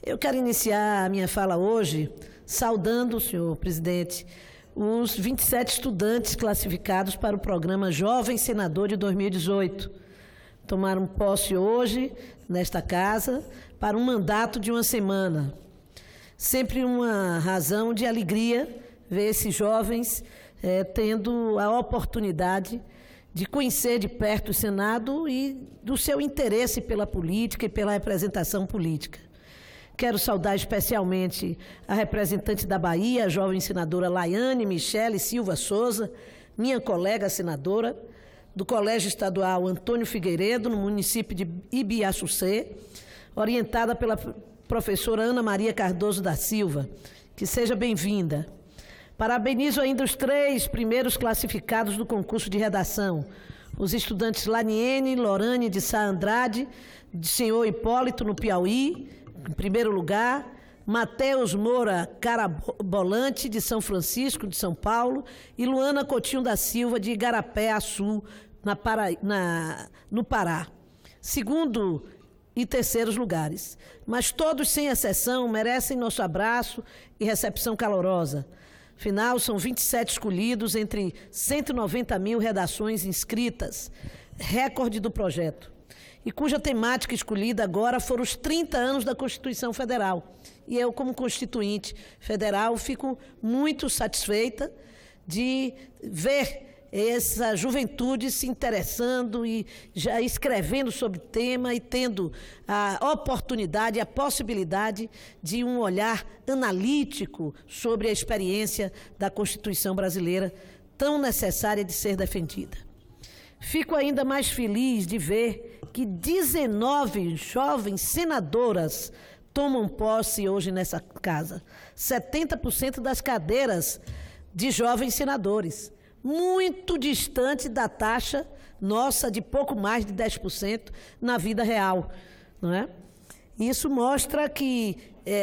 Eu quero iniciar a minha fala hoje saudando, senhor presidente, os 27 estudantes classificados para o programa Jovem Senador de 2018. Tomaram posse hoje, nesta casa, para um mandato de uma semana. Sempre uma razão de alegria ver esses jovens tendo a oportunidade de conhecer de perto o Senado e do seu interesse pela política e pela representação política. Quero saudar especialmente a representante da Bahia, a jovem senadora Laiane Michele Silva Souza, minha colega senadora, do Colégio Estadual Antônio Figueiredo, no município de Ibiaçucê, orientada pela professora Ana Maria Cardoso da Silva. Que seja bem-vinda. Parabenizo ainda os 3 primeiros classificados do concurso de redação, os estudantes Laniene Lorane de Sá Andrade, de Senhor Hipólito, no Piauí, em primeiro lugar, Mateus Moura Carabolante, de São Francisco, de São Paulo, e Luana Coutinho da Silva, de Igarapé-Açu, no Pará. Segundo e terceiros lugares. Mas todos, sem exceção, merecem nosso abraço e recepção calorosa. Afinal, são 27 escolhidos entre 190 mil redações inscritas, recorde do projeto, e cuja temática escolhida agora foram os 30 anos da Constituição Federal. E eu, como constituinte federal, fico muito satisfeita de ver essa juventude se interessando e já escrevendo sobre o tema e tendo a oportunidade, a possibilidade de um olhar analítico sobre a experiência da Constituição brasileira, tão necessária de ser defendida. Fico ainda mais feliz de ver que 19 jovens senadoras tomam posse hoje nessa casa. 70% das cadeiras de jovens senadores, muito distante da taxa nossa de pouco mais de 10% na vida real, não é? Isso mostra que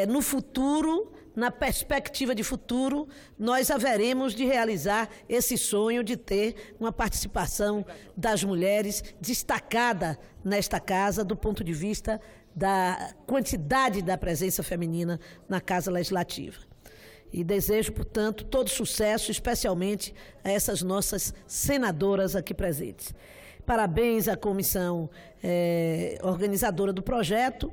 no futuro, na perspectiva de futuro, nós haveremos de realizar esse sonho de ter uma participação das mulheres destacada nesta casa do ponto de vista da quantidade da presença feminina na Casa Legislativa. E desejo, portanto, todo sucesso, especialmente a essas nossas senadoras aqui presentes. Parabéns à comissão organizadora do projeto,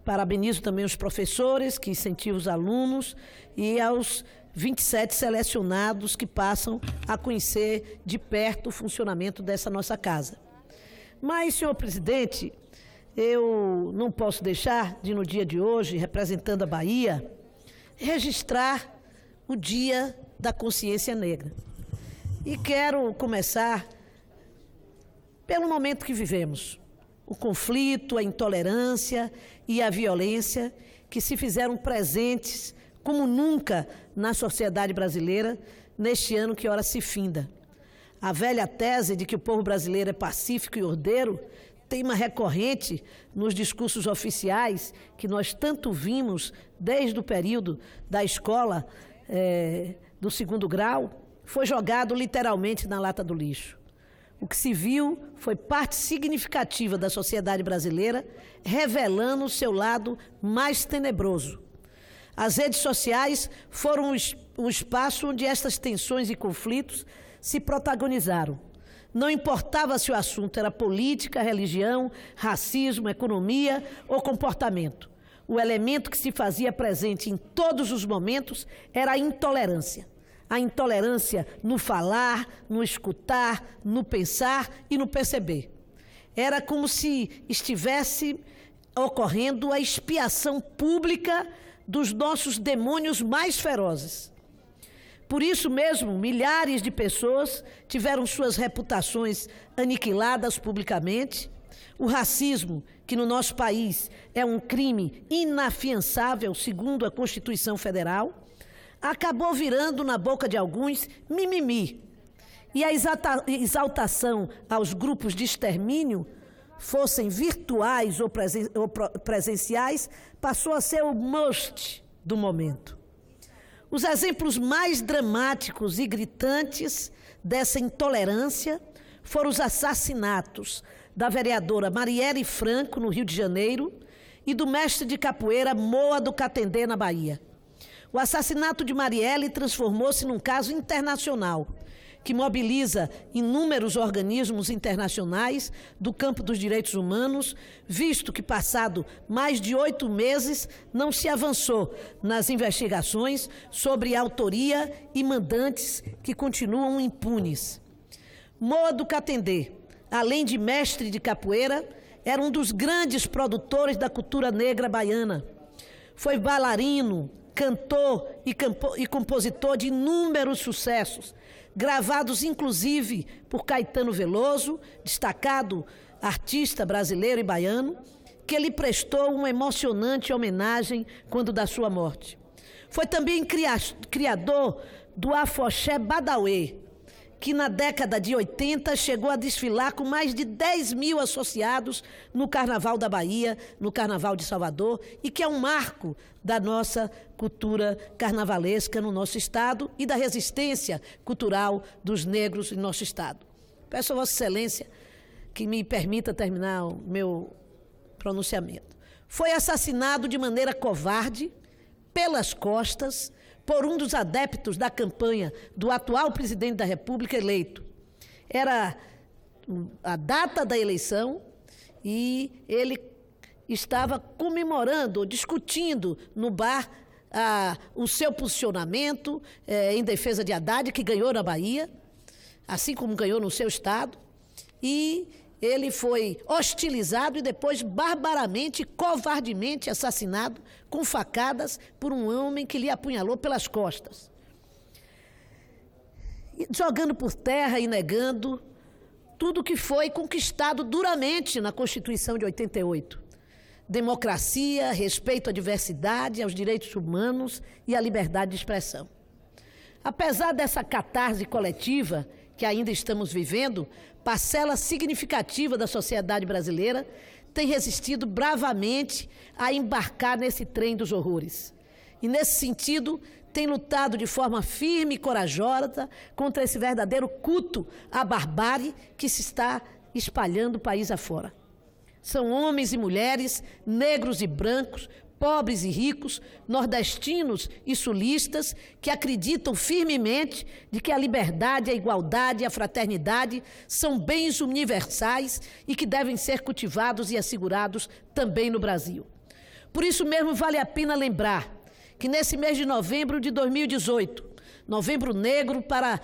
parabenizo também os professores que incentivam os alunos e aos 27 selecionados que passam a conhecer de perto o funcionamento dessa nossa casa. Mas, senhor presidente, eu não posso deixar de, no dia de hoje, representando a Bahia, registrar o Dia da Consciência Negra. E quero começar pelo momento que vivemos. O conflito, a intolerância e a violência que se fizeram presentes como nunca na sociedade brasileira neste ano que ora se finda. A velha tese de que o povo brasileiro é pacífico e ordeiro, tema recorrente nos discursos oficiais que nós tanto vimos desde o período da escola do 2º grau, foi jogado literalmente na lata do lixo. O que se viu foi parte significativa da sociedade brasileira revelando o seu lado mais tenebroso. As redes sociais foram o espaço onde estas tensões e conflitos se protagonizaram. Não importava se o assunto era política, religião, racismo, economia ou comportamento. O elemento que se fazia presente em todos os momentos era a intolerância. A intolerância no falar, no escutar, no pensar e no perceber. Era como se estivesse ocorrendo a expiação pública dos nossos demônios mais ferozes. Por isso mesmo, milhares de pessoas tiveram suas reputações aniquiladas publicamente. O racismo, que no nosso país é um crime inafiançável, segundo a Constituição Federal, acabou virando na boca de alguns mimimi. E a exaltação aos grupos de extermínio, fossem virtuais ou presenciais, passou a ser o must do momento. Os exemplos mais dramáticos e gritantes dessa intolerância foram os assassinatos da vereadora Marielle Franco, no Rio de Janeiro, e do mestre de capoeira Moa do Catendê, na Bahia. O assassinato de Marielle transformou-se num caso internacional, que mobiliza inúmeros organismos internacionais do campo dos direitos humanos, visto que, passado mais de 8 meses, não se avançou nas investigações sobre autoria e mandantes que continuam impunes. Moa do Catendê, além de mestre de capoeira, era um dos grandes produtores da cultura negra baiana. Foi bailarino, cantor e compositor de inúmeros sucessos, gravados inclusive por Caetano Veloso, destacado artista brasileiro e baiano, que lhe prestou uma emocionante homenagem quando da sua morte. Foi também criador do afoxé Badauê, que na década de 80 chegou a desfilar com mais de 10 mil associados no Carnaval da Bahia, no Carnaval de Salvador, e que é um marco da nossa cultura carnavalesca no nosso estado e da resistência cultural dos negros em nosso estado. Peço a Vossa Excelência que me permita terminar o meu pronunciamento. Foi assassinado de maneira covarde, pelas costas, por um dos adeptos da campanha do atual presidente da República eleito. Era a data da eleição e ele estava comemorando, discutindo no bar o seu posicionamento em defesa de Haddad, que ganhou na Bahia, assim como ganhou no seu estado, e ele foi hostilizado e depois barbaramente, covardemente assassinado com facadas por um homem que lhe apunhalou pelas costas. Jogando por terra e negando tudo que foi conquistado duramente na Constituição de 88. Democracia, respeito à diversidade, aos direitos humanos e à liberdade de expressão. Apesar dessa catarse coletiva que ainda estamos vivendo, parcela significativa da sociedade brasileira tem resistido bravamente a embarcar nesse trem dos horrores. E, nesse sentido, tem lutado de forma firme e corajosa contra esse verdadeiro culto à barbárie que se está espalhando o país afora. São homens e mulheres, negros e brancos, pobres e ricos, nordestinos e sulistas, que acreditam firmemente de que a liberdade, a igualdade e a fraternidade são bens universais e que devem ser cultivados e assegurados também no Brasil. Por isso mesmo vale a pena lembrar que nesse mês de novembro de 2018, novembro negro para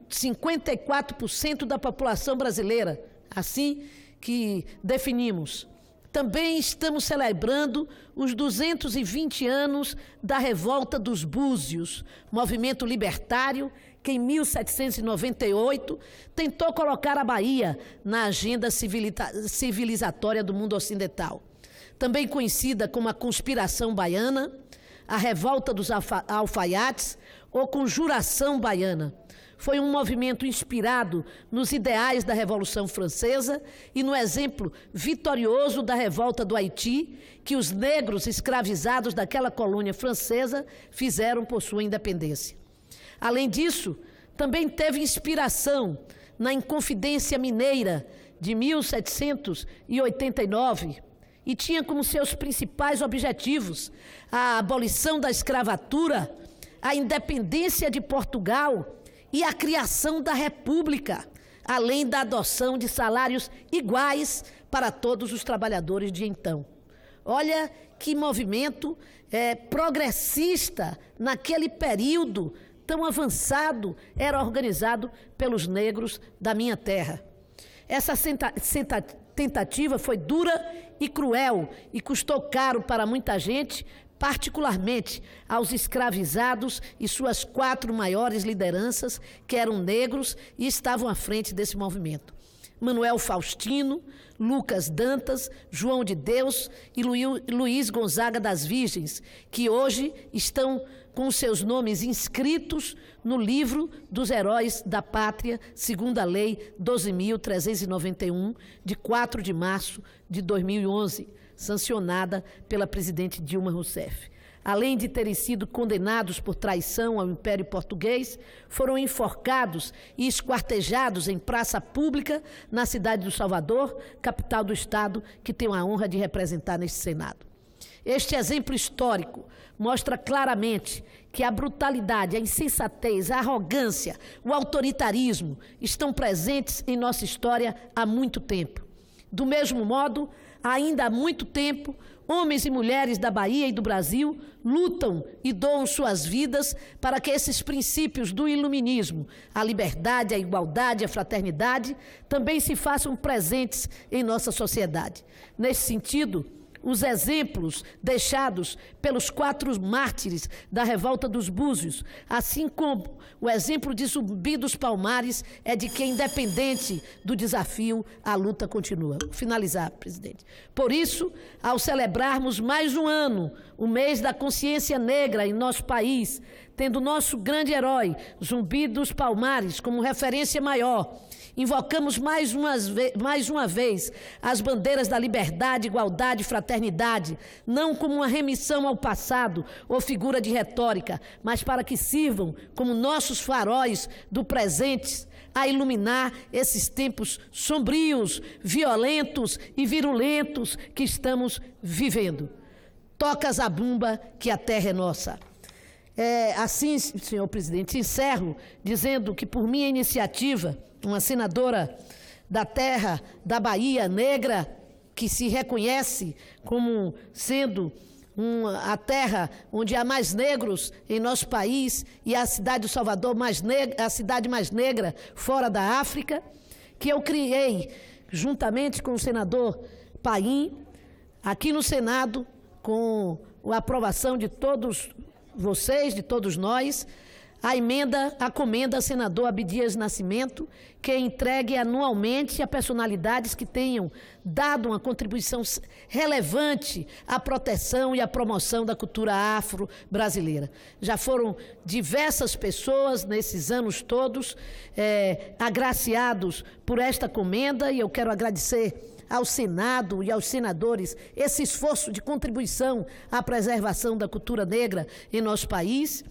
54% da população brasileira, assim que definimos, também estamos celebrando os 220 anos da Revolta dos Búzios, movimento libertário que em 1798 tentou colocar a Bahia na agenda civilizatória do mundo ocidental. Também conhecida como a Conspiração Baiana, a Revolta dos Alfaiates ou Conjuração Baiana. Foi um movimento inspirado nos ideais da Revolução Francesa e no exemplo vitorioso da revolta do Haiti, que os negros escravizados daquela colônia francesa fizeram por sua independência. Além disso, também teve inspiração na Inconfidência Mineira de 1789 e tinha como seus principais objetivos a abolição da escravatura, a independência de Portugal e a criação da República, além da adoção de salários iguais para todos os trabalhadores de então. Olha que movimento progressista naquele período tão avançado era organizado pelos negros da minha terra. Essa tentativa foi dura e cruel e custou caro para muita gente, particularmente aos escravizados e suas 4 maiores lideranças, que eram negros e estavam à frente desse movimento. Manuel Faustino, Lucas Dantas, João de Deus e Luiz Gonzaga das Virgens, que hoje estão com seus nomes inscritos no livro dos heróis da pátria, segundo a Lei 12.391, de 4 de março de 2011, sancionada pela presidente Dilma Rousseff. Além de terem sido condenados por traição ao Império Português, foram enforcados e esquartejados em praça pública na cidade do Salvador, capital do estado que tenho a honra de representar neste Senado. Este exemplo histórico mostra claramente que a brutalidade, a insensatez, a arrogância, o autoritarismo estão presentes em nossa história há muito tempo. Do mesmo modo, ainda há muito tempo, homens e mulheres da Bahia e do Brasil lutam e doam suas vidas para que esses princípios do iluminismo, a liberdade, a igualdade, a fraternidade, também se façam presentes em nossa sociedade. Nesse sentido, os exemplos deixados pelos 4 mártires da Revolta dos Búzios, assim como o exemplo de Zumbi dos Palmares, é de que, independente do desafio, a luta continua. Vou finalizar, presidente. Por isso, ao celebrarmos mais um ano, o mês da consciência negra em nosso país, tendo nosso grande herói, Zumbi dos Palmares, como referência maior, invocamos mais uma vez as bandeiras da liberdade, igualdade e fraternidade, não como uma remissão ao passado ou figura de retórica, mas para que sirvam como nossos faróis do presente a iluminar esses tempos sombrios, violentos e virulentos que estamos vivendo. Toca zabumba que a terra é nossa. Assim, senhor presidente, encerro dizendo que, por minha iniciativa, uma senadora da terra da Bahia negra, que se reconhece como sendo a terra onde há mais negros em nosso país e a cidade do Salvador a cidade mais negra fora da África, que eu criei, juntamente com o senador Paim, aqui no Senado, com a aprovação de todos vocês, de todos nós, a comenda senador Abdias Nascimento, que é entregue anualmente a personalidades que tenham dado uma contribuição relevante à proteção e à promoção da cultura afro-brasileira. Já foram diversas pessoas nesses anos todos agraciados por esta comenda, e eu quero agradecer ao Senado e aos senadores esse esforço de contribuição à preservação da cultura negra em nosso país.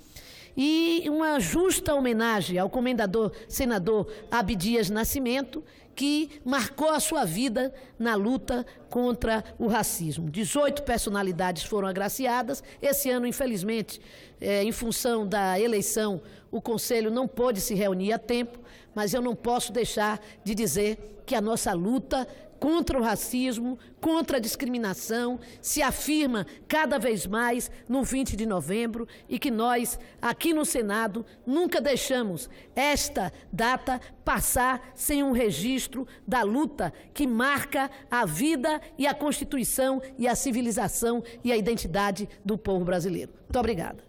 E uma justa homenagem ao comendador senador Abdias Nascimento, que marcou a sua vida na luta contra o racismo. 18 personalidades foram agraciadas. Esse ano, infelizmente, em função da eleição, o Conselho não pôde se reunir a tempo, mas eu não posso deixar de dizer que a nossa luta contra o racismo, contra a discriminação, se afirma cada vez mais no 20 de novembro e que nós, aqui no Senado, nunca deixamos esta data passar sem um registro da luta que marca a vida e a Constituição e a civilização e a identidade do povo brasileiro. Muito obrigada.